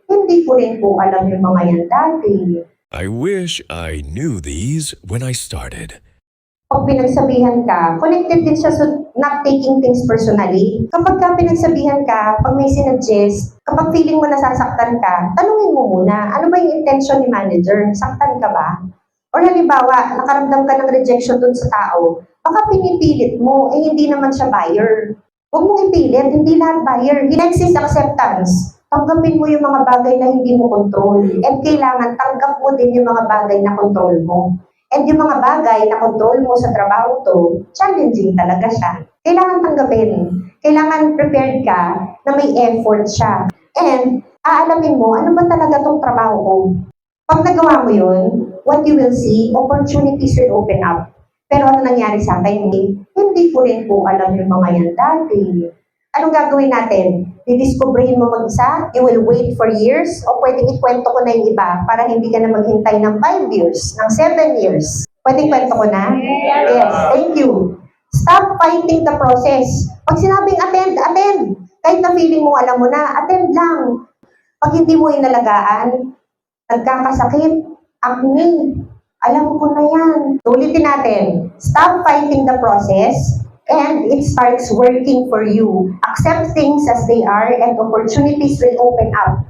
Hindi ko rin po alam yung mga yan dati. I wish I knew these when I started. Pag pinagsabihan ka, connected din siya sa not taking things personally. Kapag ka pinagsabihan ka, pag may sinuggest, kapag feeling mo nasasaktan ka, tanungin mo muna, ano ba yung intention ni manager? Saktan ka ba? Or halimbawa, nakaramdam ka ng rejection dun sa tao, baka pinipilit mo, hindi naman siya buyer. Huwag mong ipilit, hindi lahat buyer. Next is acceptance. Tanggapin mo yung mga bagay na hindi mo control. And kailangan tanggap mo din yung mga bagay na control mo. And yung mga bagay na control mo sa trabaho to, challenging talaga siya. Kailangan tanggapin. Kailangan prepared ka na may effort siya. And aalamin mo, ano ba talaga tong trabaho ko? Pag nagawa mo yun, what you will see, opportunities will open up. Pero ano nangyari sa akin? Hindi ko rin po alam yung mga yan dati. Anong gagawin natin? Didiscoverin mo mag-isa? You will wait for years? O pwedeng ikwento ko na yung iba para hindi ka na maghintay ng 5 years, ng 7 years? Pwedeng kwento ko na? Yes, thank you. Stop fighting the process. Pag sinabing attend, attend. Kahit na feeling mo alam mo na, attend lang. Pag hindi mo inalagaan, nagkakasakit, acne, alam ko na yan. Ulitin natin. Stop fighting the process and it starts working for you. Accept things as they are and opportunities will open up.